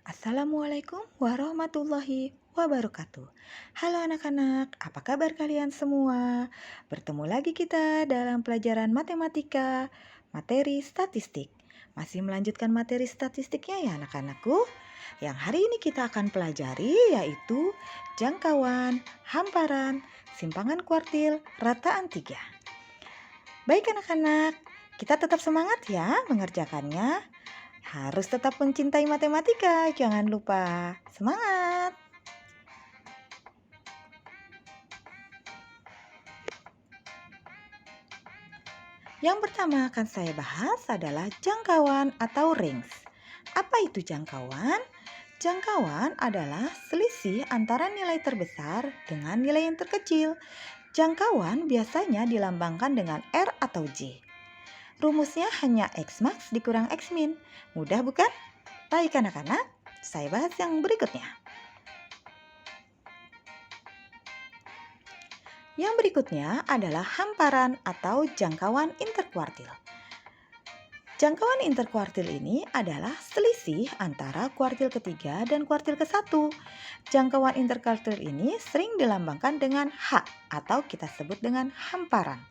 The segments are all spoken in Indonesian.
Assalamualaikum warahmatullahi wabarakatuh. Halo anak-anak, apa kabar kalian semua? Bertemu lagi kita dalam pelajaran matematika, materi statistik. Masih melanjutkan materi statistiknya ya anak-anakku? Yang hari ini kita akan pelajari yaitu jangkauan, hamparan, simpangan kuartil, rataan 3. Baik anak-anak, kita tetap semangat ya mengerjakannya. Harus tetap mencintai matematika, jangan lupa. Semangat! Yang pertama akan saya bahas adalah jangkauan atau range. Apa itu jangkauan? Jangkauan adalah selisih antara nilai terbesar dengan nilai yang terkecil. Jangkauan biasanya dilambangkan dengan R atau J. Rumusnya hanya X max dikurang X min. Mudah bukan? Baik anak-anak, saya bahas yang berikutnya. Yang berikutnya adalah hamparan atau jangkauan interkuartil. Jangkauan interkuartil ini adalah selisih antara kuartil ketiga dan kuartil ke-1. Jangkauan interkuartil ini sering dilambangkan dengan H atau kita sebut dengan hamparan.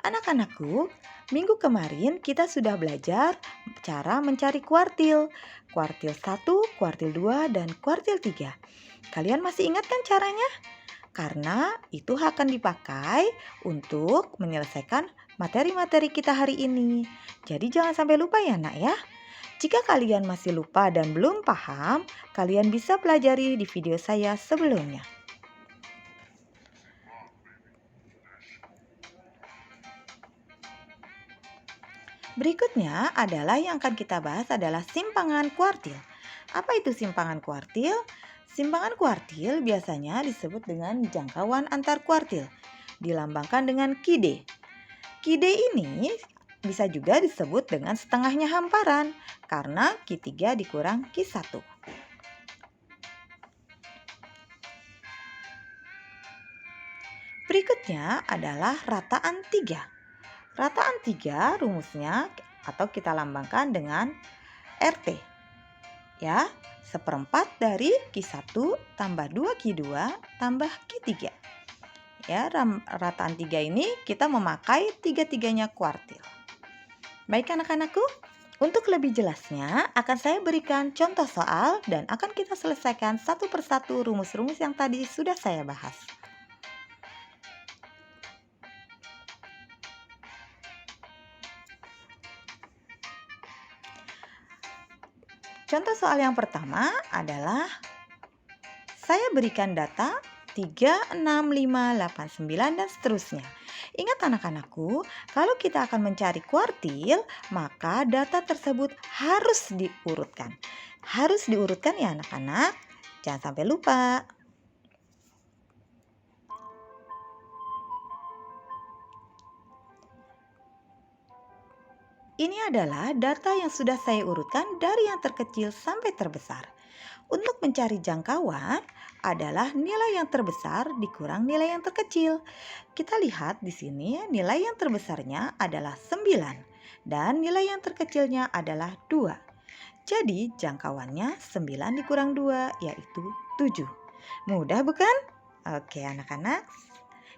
Anak-anakku, minggu kemarin kita sudah belajar cara mencari kuartil. Kuartil 1, kuartil 2, dan kuartil 3. Kalian masih ingat kan caranya? Karena itu akan dipakai untuk menyelesaikan materi-materi kita hari ini. Jadi jangan sampai lupa ya nak ya. Jika kalian masih lupa dan belum paham, kalian bisa pelajari di video saya sebelumnya. Berikutnya adalah yang akan kita bahas adalah simpangan kuartil. Apa itu simpangan kuartil? Simpangan kuartil biasanya disebut dengan jangkauan antar kuartil, dilambangkan dengan Qd. Qd ini bisa juga disebut dengan setengahnya hamparan karena Q3 dikurang Q1. Berikutnya adalah rataan 3. Rataan 3 rumusnya atau kita lambangkan dengan RT. Ya, seperempat dari Q1 tambah 2Q2 tambah Q3. Ya, rataan 3 ini kita memakai tiga-tiganya kuartil. Baik anak-anakku, untuk lebih jelasnya akan saya berikan contoh soal dan akan kita selesaikan satu persatu rumus-rumus yang tadi sudah saya bahas. Contoh soal yang pertama adalah saya berikan data 3, 6, 5, 8, 9 dan seterusnya. Ingat anak-anakku, kalau kita akan mencari kuartil, maka data tersebut harus diurutkan. Harus diurutkan ya anak-anak, jangan sampai lupa. Ini adalah data yang sudah saya urutkan dari yang terkecil sampai terbesar. Untuk mencari jangkauan adalah nilai yang terbesar dikurang nilai yang terkecil. Kita lihat di sini nilai yang terbesarnya adalah 9 dan nilai yang terkecilnya adalah 2. Jadi jangkauannya 9 dikurang 2 yaitu 7. Mudah bukan? Oke anak-anak,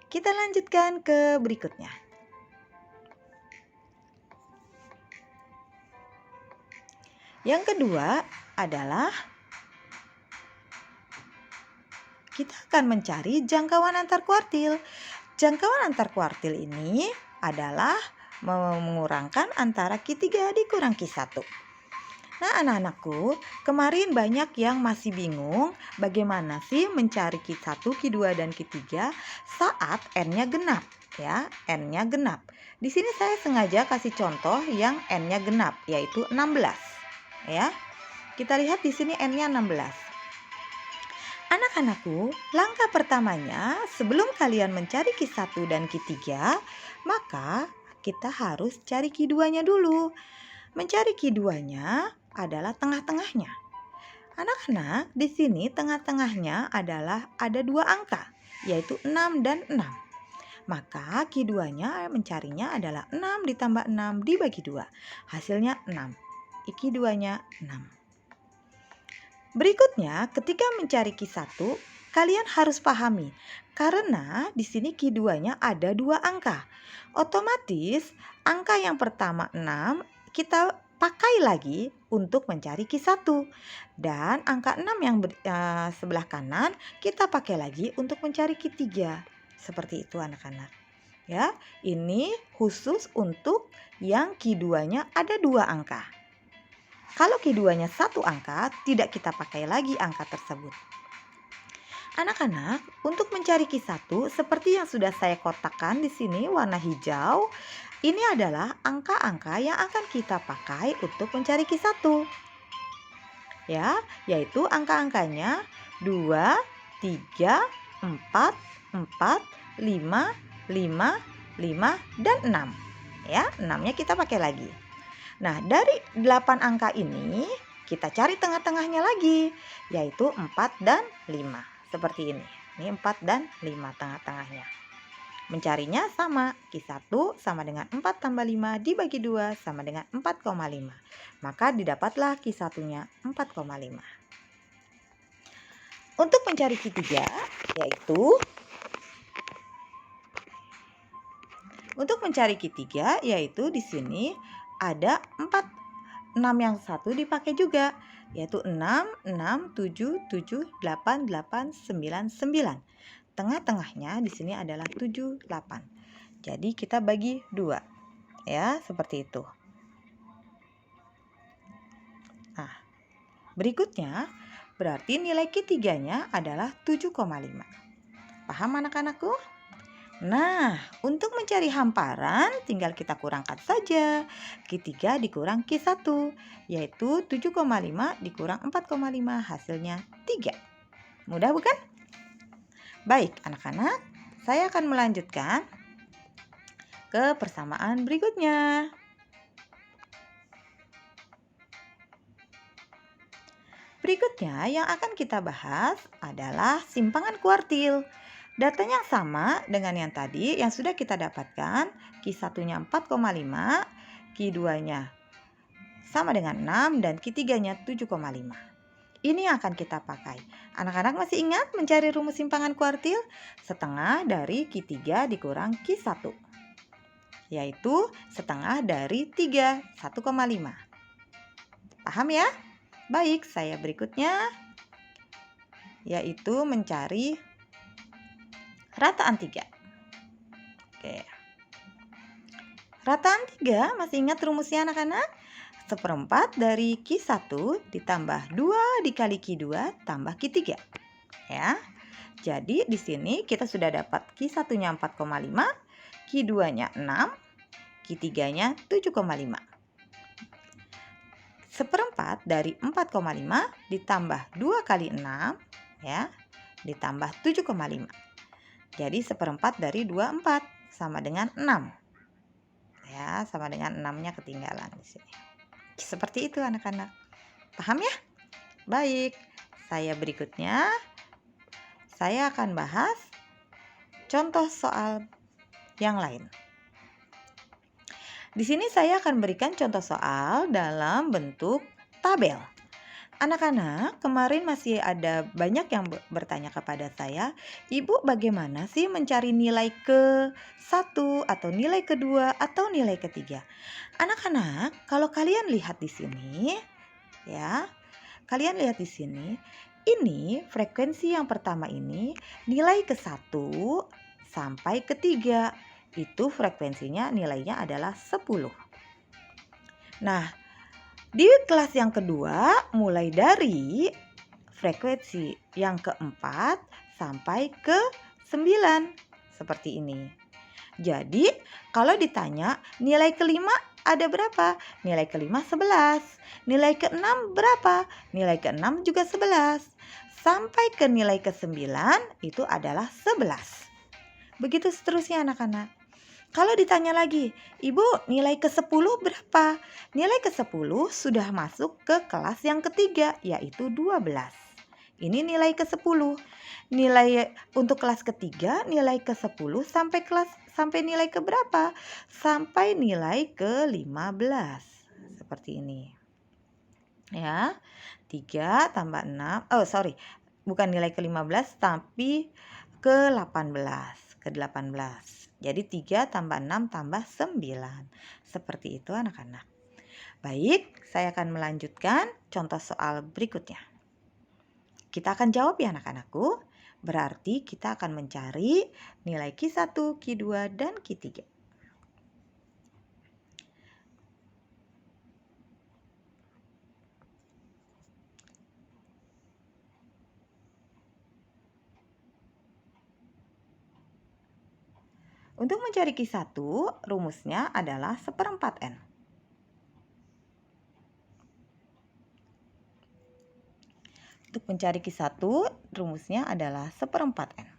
kita lanjutkan ke berikutnya. Yang kedua adalah kita akan mencari jangkauan antar kuartil. Jangkauan antar kuartil ini adalah mengurangkan antara Q3 dikurang Q1. Nah anak-anakku, kemarin banyak yang masih bingung bagaimana sih mencari Q1, Q2, dan Q3 saat N-nya genap. Ya, N-nya genap. Di sini saya sengaja kasih contoh yang N-nya genap, yaitu 16. Ya, kita lihat di sini N-nya 16. Anak-anakku, langkah pertamanya sebelum kalian mencari Q1 dan Q3, maka kita harus cari Q2-nya dulu. Mencari Q2-nya adalah tengah-tengahnya. Anak-anak, di sini tengah-tengahnya adalah ada 2 angka, yaitu 6 dan 6. Maka Q2-nya mencarinya adalah 6 ditambah 6 dibagi 2. Hasilnya 6. Q2-nya 6. Berikutnya, ketika mencari Q1, kalian harus pahami karena di sini Q2-nya ada 2 angka. Otomatis angka yang pertama 6 kita pakai lagi untuk mencari Q1. Dan angka 6 yang sebelah kanan kita pakai lagi untuk mencari Q3. Seperti itu anak-anak. Ya, ini khusus untuk yang Q2-nya ada 2 angka. Kalau Q2-nya 1 angka, tidak kita pakai lagi angka tersebut. Anak-anak, untuk mencari Q1 seperti yang sudah saya kotakkan di sini warna hijau, ini adalah angka-angka yang akan kita pakai untuk mencari Q1. Ya, yaitu angka-angkanya 2, 3, 4, 4, 5, 5, 5, dan 6. Ya, 6-nya kita pakai lagi. Nah, dari 8 angka ini kita cari tengah-tengahnya lagi, yaitu 4 dan 5. Seperti ini. Ini 4 dan 5 tengah-tengahnya. Mencarinya sama, Q1 sama dengan 4 tambah 5 dibagi 2 sama dengan 4,5. Maka didapatlah Q1-nya 4,5. Untuk mencari Q3 yaitu di sini ada 6 yang satu dipakai juga, yaitu 6, 6, 7, 7, 8, 8, 9, 9. Tengah-tengahnya di sini adalah 7, 8. Jadi kita bagi 2. Ya, seperti itu. Nah, berikutnya berarti nilai Q3-nya adalah 7,5. Paham anak-anakku? Nah, untuk mencari hamparan tinggal kita kurangkan saja. Q3 dikurang Q1, yaitu 7,5 dikurang 4,5 hasilnya 3. Mudah bukan? Baik anak-anak, saya akan melanjutkan ke persamaan berikutnya. Berikutnya yang akan kita bahas adalah simpangan kuartil. Datanya sama dengan yang tadi yang sudah kita dapatkan. Q1-nya 4,5, Q2-nya sama dengan 6, dan Q3-nya 7,5. Ini yang akan kita pakai. Anak-anak masih ingat mencari rumus simpangan kuartil? Setengah dari Q3 dikurang Q1, yaitu setengah dari 3, 1,5. Paham ya? Baik, saya berikutnya yaitu mencari rataan 3. Oke. Rataan 3, masih ingat rumusnya anak-anak? 1/4 dari Q1 ditambah 2 dikali Q2 tambah Q3. Ya. Jadi di sini kita sudah dapat Q1-nya 4,5, Q2-nya 6, Q3-nya 7,5. 1/4 dari 4,5 ditambah 2 kali 6, ya, ditambah 7,5. Jadi 1/4 dari 24 sama dengan 6. Ya, sama dengan 6-nya ketinggalan di sini. Seperti itu anak-anak. Paham ya? Baik, berikutnya saya akan bahas contoh soal yang lain. Di sini saya akan berikan contoh soal dalam bentuk tabel. Anak-anak, kemarin masih ada banyak yang bertanya kepada saya, Ibu bagaimana sih mencari nilai ke-1 atau nilai kedua atau nilai ketiga? Anak-anak, kalau kalian lihat di sini, ya, kalian lihat di sini, ini frekuensi yang pertama ini nilai ke-1 sampai ke-3. Itu frekuensinya nilainya adalah 10. Nah, di kelas yang kedua mulai dari frekuensi yang keempat sampai ke-9 seperti ini. Jadi kalau ditanya nilai kelima ada berapa? Nilai kelima 11. Nilai keenam berapa? Nilai keenam juga 11. Sampai ke nilai ke-9 itu adalah 11. Begitu seterusnya anak-anak. Kalau ditanya lagi, Ibu nilai ke-10 berapa? Nilai ke-10 sudah masuk ke kelas yang ketiga, yaitu 12. Ini nilai ke-10. Nilai untuk kelas ketiga, nilai ke-10 sampai nilai ke berapa? Sampai nilai ke-15. Seperti ini. Ya, 3 tambah 6, bukan nilai ke-15 tapi ke-18. Jadi 3 tambah 6 tambah 9. Seperti itu anak-anak. Baik, saya akan melanjutkan contoh soal berikutnya. Kita akan jawab ya anak-anakku. Berarti kita akan mencari nilai Q1, Q2, dan Q3. Untuk mencari Q1, rumusnya adalah 1/4 N. Untuk mencari Q1, rumusnya adalah 1/4 N.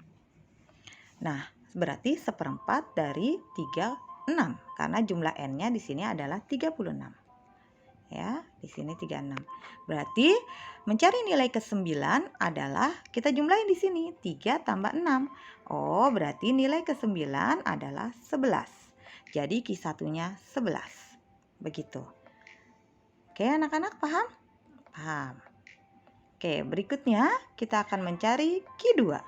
Nah, berarti 1/4 dari 36, karena jumlah N-nya di sini adalah 36. Ya, di sini 36. Berarti mencari nilai ke-9 adalah kita jumlahin di sini 3 tambah 6. Oh, berarti nilai ke-9 adalah 11. Jadi Q1-nya 11. Begitu. Oke, anak-anak paham? Paham. Oke, berikutnya kita akan mencari Q2.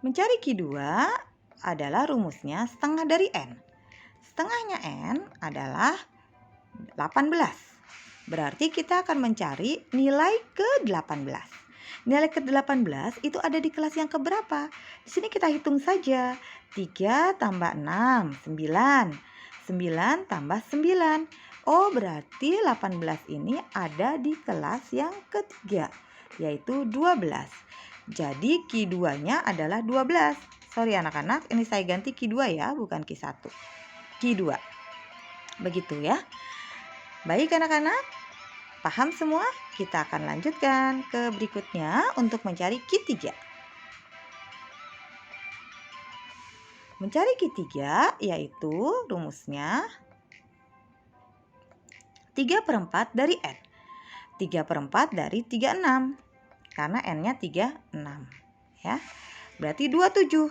Mencari Q2 adalah rumusnya setengah dari N. Setengahnya N adalah 18. Berarti kita akan mencari nilai ke-18. Nilai ke-18 itu ada di kelas yang keberapa? Di sini kita hitung saja. 3 tambah 6, 9. 9 tambah 9. Oh, berarti 18 ini ada di kelas yang ketiga, yaitu 12. Jadi Q2-nya adalah 12. Sorry anak-anak, ini saya ganti Q2 ya, bukan Q1. Q2. Begitu ya. Baik anak-anak, paham semua? Kita akan lanjutkan ke berikutnya untuk mencari Q3. Mencari Q3 yaitu rumusnya 3/4 dari N. 3/4 dari 36. Karena N-nya 36. Ya. Berarti 27.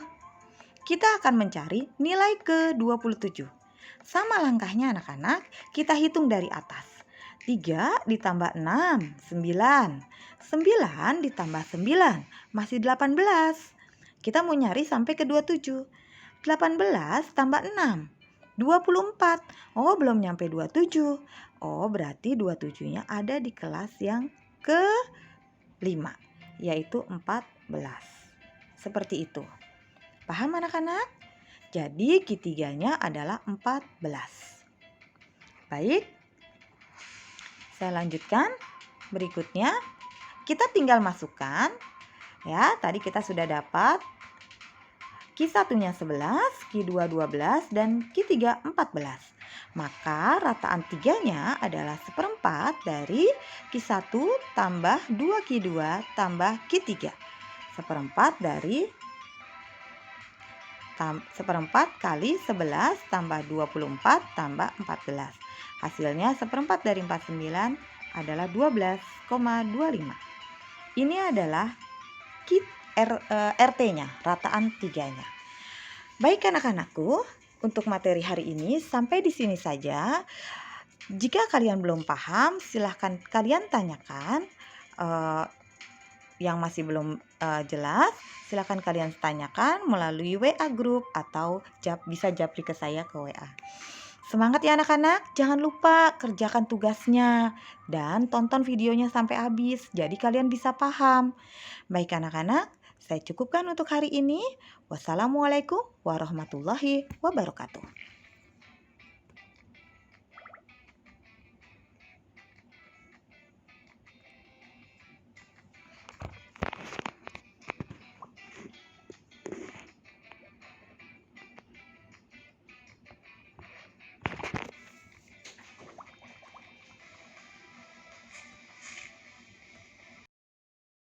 Kita akan mencari nilai ke-27. Sama langkahnya anak-anak, kita hitung dari atas. 3 ditambah 6, 9. 9 ditambah 9, masih 18. Kita mau nyari sampai ke 27. 18 tambah 6, 24. Oh, belum nyampe 27. Oh, berarti 27-nya ada di kelas yang ke-5, yaitu 14. Seperti itu. Paham anak-anak? Jadi Q3-nya adalah 14. Baik. Saya lanjutkan. Berikutnya kita tinggal masukkan. Ya, tadi kita sudah dapat Q1-nya 11, Q2 12, dan Q3 14. Maka rataan 3-nya adalah 1/4 dari Q1 tambah 2Q2 tambah Q3. 1/4 dari 1/4 kali 11 tambah 24 tambah 14. Hasilnya 1/4 dari 49 adalah 12,25. Ini adalah RT-nya, rataan 3-nya. Baik anak-anakku, untuk materi hari ini sampai di sini saja. Jika kalian belum paham, silahkan kalian tanyakan. Yang masih belum jelas, silahkan kalian tanyakan melalui WA grup atau bisa japri ke saya ke WA. Semangat ya anak-anak, jangan lupa kerjakan tugasnya dan tonton videonya sampai habis, jadi kalian bisa paham. Baik anak-anak, saya cukupkan untuk hari ini. Wassalamualaikum warahmatullahi wabarakatuh.